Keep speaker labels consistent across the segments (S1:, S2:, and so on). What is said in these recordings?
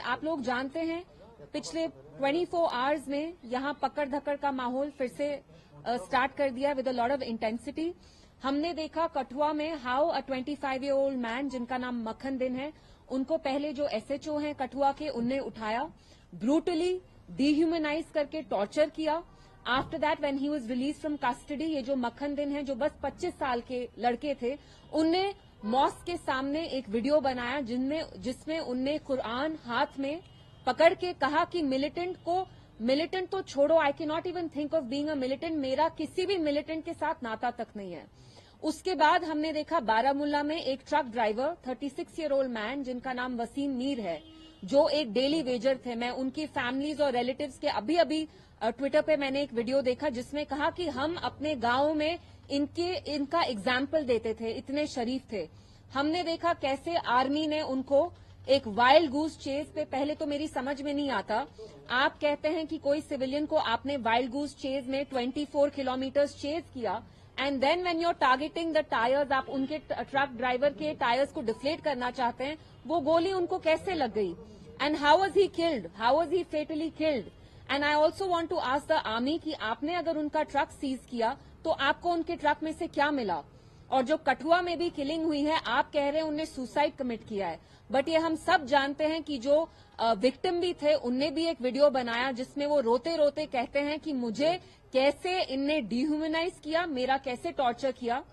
S1: आप लोग जानते हैं पिछले 24 आवर्स में यहाँ पकड़ धकड़ का माहौल फिर से स्टार्ट कर दिया with a lot of intensity. हमने देखा कठुआ में हाउ अ 25-year-old मैन जिनका नाम मक्खन दिन है, उनको पहले जो एसएचओ हैं कठुआ के उनने उठाया, ब्रूटली डिह्यूमनाइज करके टॉर्चर किया। After that when he was release from custody, ये जो मक्खन दिन है जो बस 25 साल के लड़के थे, उनने मॉस्क के सामने एक वीडियो बनाया जिसमें उनने कुरान हाथ में पकड़ के कहा कि मिलिटेंट तो छोड़ो, I can not even think of being a militant, मेरा किसी भी मिलिटेंट के साथ नाता तक नहीं है। उसके बाद हमने देखा बारामुल्ला में एक ट्रक ड्राइवर 36-year-old मैन जिनका नाम वसीम मीर है, जो एक डेली वेजर थे। मैं उनकी फैमिलीज और रिलेटिव्स के अभी ट्विटर पे मैंने एक वीडियो देखा जिसमें कहा कि हम अपने गांव में इनका एग्जाम्पल देते थे, इतने शरीफ थे। हमने देखा कैसे आर्मी ने उनको एक वाइल्ड गूस चेज पे, पहले तो मेरी समझ में नहीं आता, आप कहते हैं कि कोई सिविलियन को आपने वाइल्ड गूस चेज में 24 किलोमीटर्स चेज किया and then when you are targeting the tyres, आप उनके ट्रक ड्राइवर के टायर्स को डिफ्लेट करना चाहते हैं, वो गोली उनको कैसे लग गई and how was he killed, how was he fatally killed. And I also want to ask the army कि आपने अगर उनका ट्रक सीज किया तो आपको उनके ट्रक में से क्या मिला। और जो कठुआ में भी किलिंग हुई है, आप कह रहे हैं उनने सुसाइड कमिट किया है, बट ये हम सब जानते हैं कि जो विक्टिम भी थे उनने भी एक वीडियो बनाया जिसमें वो रोते रोते कहते हैं कि मुझे कैसे इनने डिह्यूमनाइज किया, मेरा कैसे टॉर्चर किया।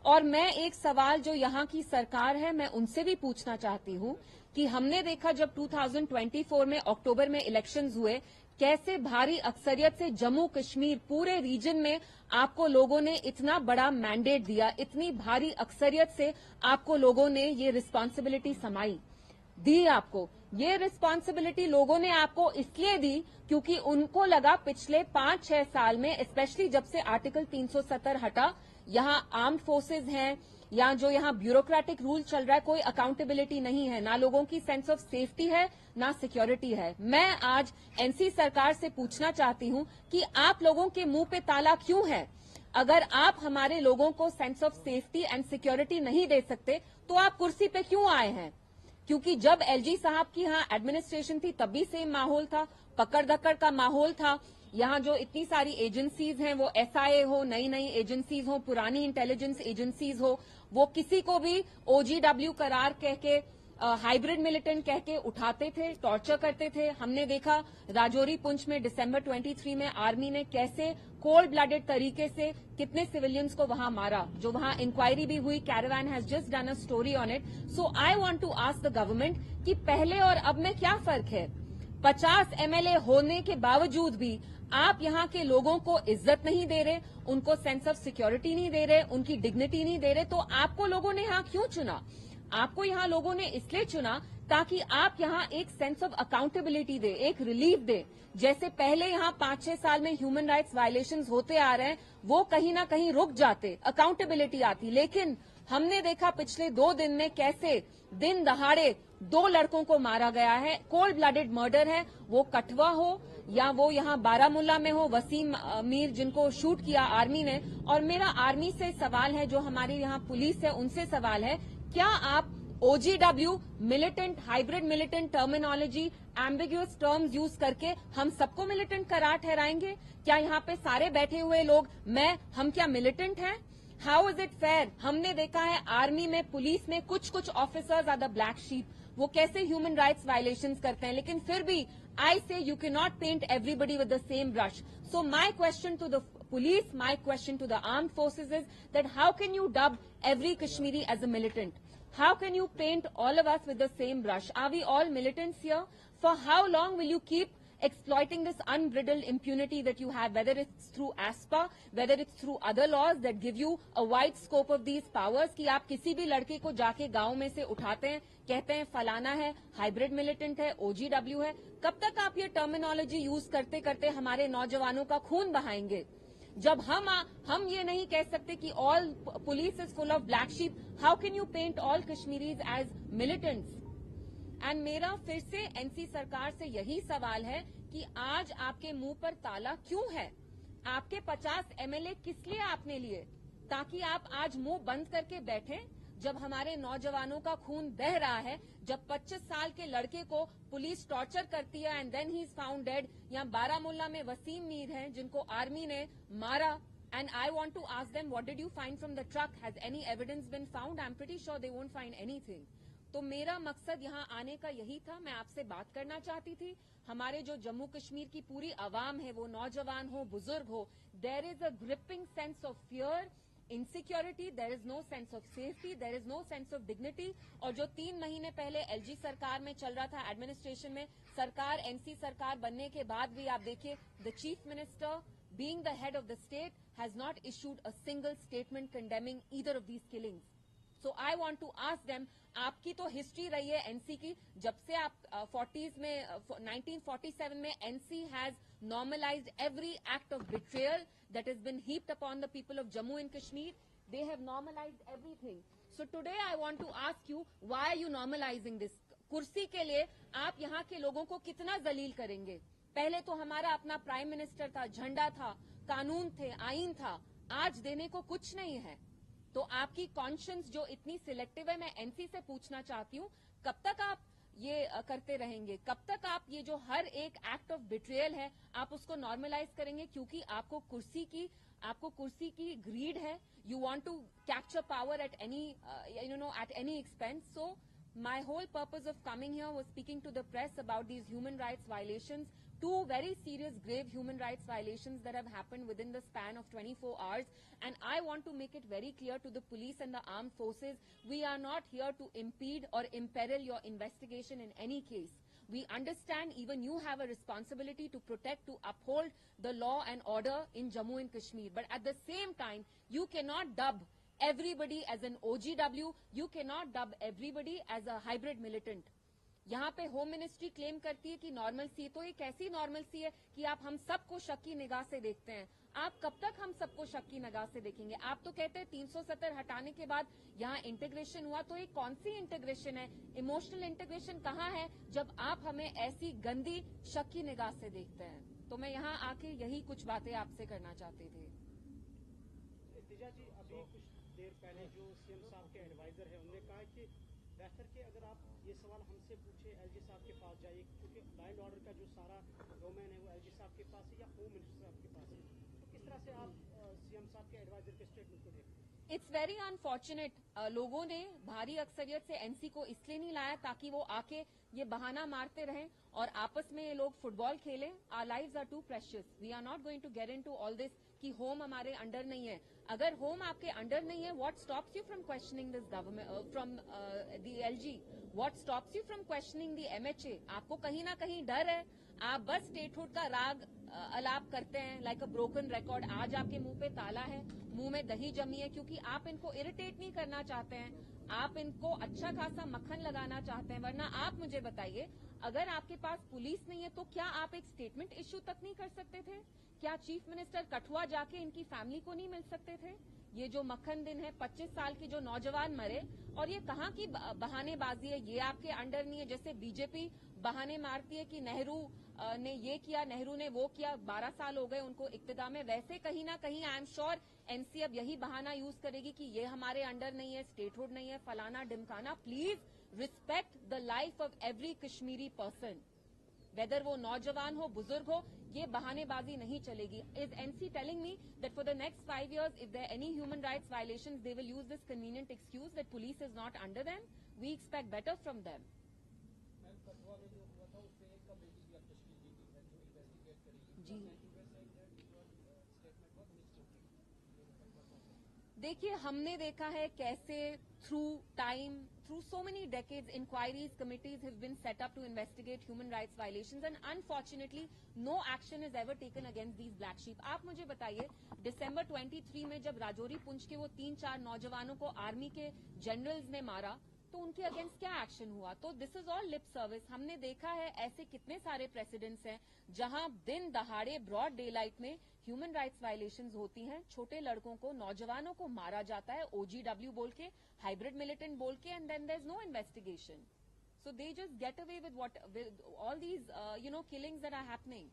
S1: और मैं एक सवाल जो यहाँ की सरकार है मैं उनसे भी पूछना चाहती हूँ कि हमने देखा जब 2024 में अक्टूबर में इलेक्शंस हुए, कैसे भारी अक्सरियत से जम्मू कश्मीर पूरे रीजन में आपको लोगों ने इतना बड़ा मैंडेट दिया, इतनी भारी अक्सरियत से आपको लोगों ने ये रिस्पांसिबिलिटी समाई दी। आपको ये रिस्पांसिबिलिटी लोगों ने आपको इसलिए दी क्योंकि उनको लगा पिछले 5-6 साल में, स्पेशली जब से आर्टिकल 370 हटा, यहाँ आर्म्ड फोर्सेज हैं या जो यहाँ ब्यूरोक्रेटिक रूल चल रहा है, कोई अकाउंटेबिलिटी नहीं है, ना लोगों की सेंस ऑफ सेफ्टी है ना सिक्योरिटी है। मैं आज एनसी सरकार से पूछना चाहती हूँ कि आप लोगों के मुंह पे ताला क्यों है? अगर आप हमारे लोगों को sense of safety and security नहीं दे सकते तो आप कुर्सी पे क्यों आए हैं? क्योंकि जब एलजी साहब की यहाँ एडमिनिस्ट्रेशन थी तब भी सेम माहौल था, पकड़ धकड़ का माहौल था। यहाँ जो इतनी सारी एजेंसीज हैं, वो एसआईए हो, नई नई एजेंसीज हो, पुरानी इंटेलिजेंस एजेंसीज हो, वो किसी को भी ओजीडब्ल्यू करार कह के, हाइब्रिड मिलिटेंट कह के उठाते थे, टॉर्चर करते थे। हमने देखा राजौरी पुंछ में दिसंबर 23 में आर्मी ने कैसे कोल्ड ब्लडेड तरीके से कितने सिविलियंस को वहां मारा, जो वहां इंक्वायरी भी हुई। Caravan has just done a story on it. So I want to ask the government कि पहले और अब में क्या फर्क है? 50 एमएलए होने के बावजूद भी आप यहाँ के लोगों को इज्जत नहीं दे रहे, उनको सेंस ऑफ सिक्योरिटी नहीं दे रहे, उनकी डिग्निटी नहीं दे रहे, तो आपको लोगों ने यहाँ क्यों चुना? आपको यहाँ लोगों ने इसलिए चुना ताकि आप यहाँ एक सेंस ऑफ अकाउंटेबिलिटी दे, एक रिलीफ दे। जैसे पहले यहाँ 5-6 साल में ह्यूमन राइट्स वायलेशंस होते आ रहे हैं, वो कहीं ना कहीं रुक जाते, अकाउंटेबिलिटी आती। लेकिन हमने देखा पिछले 2 दिन में कैसे दिन दहाड़े 2 लड़कों को मारा गया है, कोल्ड ब्लडेड मर्डर है, वो कठुआ हो या वो यहाँ बारामुल्ला में हो, वसीम मीर जिनको शूट किया आर्मी ने। और मेरा आर्मी से सवाल है, जो हमारी यहाँ पुलिस है उनसे सवाल है, क्या आप OGW, militant, hybrid militant terminology, ambiguous terms use करके हम सबको मिलिटेंट करार ठहराएंगे? क्या यहाँ पे सारे बैठे हुए लोग हम क्या मिलिटेंट हैं? How is it fair? हमने देखा है आर्मी में, पुलिस में कुछ officers are the black sheep, वो कैसे ह्यूमन राइट्स वायलेशंस करते हैं, लेकिन फिर भी I say you can not paint everybody with the same brush. So my question to the police, my question to the armed forces is that how can you dub every Kashmiri as a militant? How can you paint all of us with the same brush? Are we all militants here? For how long will you keep exploiting this unbridled impunity that you have, whether it's through ASPA, whether it's through other laws that give you a wide scope of these powers, कि आप किसी भी लड़के को जाके गांव में से उठाते हैं, कहते हैं फलाना है, हाइब्रिड मिलिटेंट है, ओजीडब्ल्यू है। कब तक आप ये टर्मिनोलॉजी यूज करते करते हमारे नौजवानों का खून बहाएंगे? जब हम ये नहीं कह सकते कि all police is full of black sheep, how can you paint all Kashmiris as militants? And मेरा फिर से एनसी सरकार से यही सवाल है कि आज आपके मुंह पर ताला क्यों है? आपके 50 एमएलए किस लिए आपने लिए? ताकि आप आज मुंह बंद करके बैठे जब हमारे नौजवानों का खून बह रहा है, जब 25 साल के लड़के को पुलिस टॉर्चर करती है and then he is found dead. यहाँ बारामूला में वसीम मीर हैं जिनको आर्मी ने मारा, and I want to ask them what did you find from the truck, has any evidence been found? I am pretty sure they won't find anything. तो मेरा मकसद यहाँ आने का यही था, मैं आपसे बात करना चाहती थी। हमारे जो जम्मू कश्मीर की पूरी आवाम है, वो नौजवान हो, बुजुर्ग हो, there is a gripping sense of fear, insecurity, there is no sense of safety, there is no sense of dignity. और जो 3 महीने पहले एलजी सरकार में चल रहा था, एडमिनिस्ट्रेशन में सरकार, एनसी सरकार बनने के बाद भी आप देखिए, the chief minister being the head of the state has not issued a single statement condemning either of these killings. So I want to ask them, आपकी तो हिस्ट्री रही है एनसी की, जब से आप 40s में 1947 में NC has normalised every act of betrayal that has been heaped upon the people of Jammu and Kashmir. They have normalised everything. So today I want to ask you, why are you normalising this? कुर्सी के लिए आप यहाँ के लोगों को कितना जलील करेंगे? पहले तो हमारा अपना प्राइम मिनिस्टर था, झंडा था, कानून थे, आईन था, आज देने को कुछ नहीं है। तो आपकी कॉन्शियंस जो इतनी सिलेक्टिव है, मैं एनसी से पूछना चाहती हूँ, कब तक आप ये करते रहेंगे? कब तक आप ये जो हर एक एक्ट ऑफ बिट्रेयल है, आप उसको नॉर्मलाइज करेंगे? क्योंकि आपको कुर्सी की ग्रीड है, you want to capture power at any at any expense. So my whole purpose of coming here was speaking to the press about these human rights violations, 2 very serious grave human rights violations that have happened within the span of 24 hours. And I want to make it very clear to the police and the armed forces, we are not here to impede or imperil your investigation in any case. We understand even you have a responsibility to protect, to uphold the law and order in Jammu and Kashmir. But at the same time, you cannot dub everybody as an OGW, you cannot dub everybody as a hybrid militant. यहाँ पे home ministry claim करती है कि normal सी, तो ये कैसी normal सी है कि आप हम सबको शक की निगाह से देखते हैं? आप कब तक हम सबको शक की निगाह से देखेंगे? आप तो कहते हैं 370 हटाने के बाद यहाँ इंटीग्रेशन हुआ, तो ये कौन सी इंटीग्रेशन है? इमोशनल इंटीग्रेशन कहाँ है जब आप हमें ऐसी गंदी शक की निगाह से देखते हैं? तो मैं यहाँ आके यही कुछ बातें आपसे करना चाहते थे।
S2: दिजा जी, अभी कुछ देर पहले जो सीएम साहब के एडवाइजर है, उन्होंने कहा कि बेहतर कि अगर आप ये सवाल हमसे पूछे, एलजी साहब के पास जाइए, क्योंकि लॉ एंड ऑर्डर का जो सारा डोमेन है वो एलजी साहब के पास है या होम मिनिस्टर साहब के पास है। तो किस तरह से आप सीएम साहब के एडवाइजर के स्टेटमेंट को देखते हैं?
S1: इट्स वेरी अनफॉर्चुनेट, लोगों ने भारी अक्सरियत से एनसी को इसलिए नहीं लाया ताकि वो आके ये बहाना मारते रहें और आपस में ये लोग फुटबॉल खेलें। Our lives are too precious, we are not going to get into all this कि होम हमारे अंडर नहीं है। अगर होम आपके अंडर नहीं है, what stops you from questioning this government from the LG? What stops you from questioning the MHA? आपको कहीं ना कहीं डर है, आप बस स्टेटहुड का राग अलाप करते हैं लाइक अ ब्रोकन रिकॉर्ड। आज आपके मुंह पे ताला है, मुंह में दही जमी है, क्योंकि आप इनको इरिटेट नहीं करना चाहते हैं, आप इनको अच्छा खासा मक्खन लगाना चाहते हैं। वरना आप मुझे बताइए, अगर आपके पास पुलिस नहीं है तो क्या आप एक स्टेटमेंट इश्यू तक नहीं कर सकते थे? क्या चीफ मिनिस्टर कठुआ जाके इनकी फैमिली को नहीं मिल सकते थे? ये जो मक्खन दिन है, 25 साल की जो नौजवान मरे, और ये कहाँ की बहानेबाजी है? ये आपके अंडर नहीं है। जैसे बीजेपी बहाने मारती है कि नेहरू ने ये किया, नेहरू ने वो किया, 12 साल हो गए उनको इक्तिदार में, वैसे कहीं ना कहीं आई एम श्योर एनसी अब यही बहाना यूज करेगी कि ये हमारे अंडर नहीं है, स्टेटहुड नहीं है, फलाना डिमकाना। Please respect the life of every Kashmiri person, whether वो नौजवान हो, बुजुर्ग हो, ये बहानेबाजी नहीं चलेगी। Is NC telling me that for the next 5 years if there are any human rights violations they will use this convenient excuse that police is not under them? We expect better from them. जी देखिए, हमने देखा है कैसे through time, through so many decades, inquiries, committees have been set up to investigate human rights violations, and unfortunately no action is ever taken against these black sheep. आप मुझे बताइए, दिसंबर 23 में जब राजौरी पुंछ के वो 3-4 नौजवानों को आर्मी के जनरल्स ने मारा, तो उनके अगेंस्ट क्या एक्शन हुआ? तो this is all lip service. हमने देखा है ऐसे कितने सारे प्रेसिडेंट्स हैं जहां दिन दहाड़े ब्रॉड डे लाइट में ह्यूमन राइट्स वायलेशंस होती हैं, छोटे लड़कों को, नौजवानों को मारा जाता है ओजीडब्ल्यू बोल के, हाइब्रिड मिलिटेंट बोल के, and then there is no investigation. So they just get away with all these killings that are happening.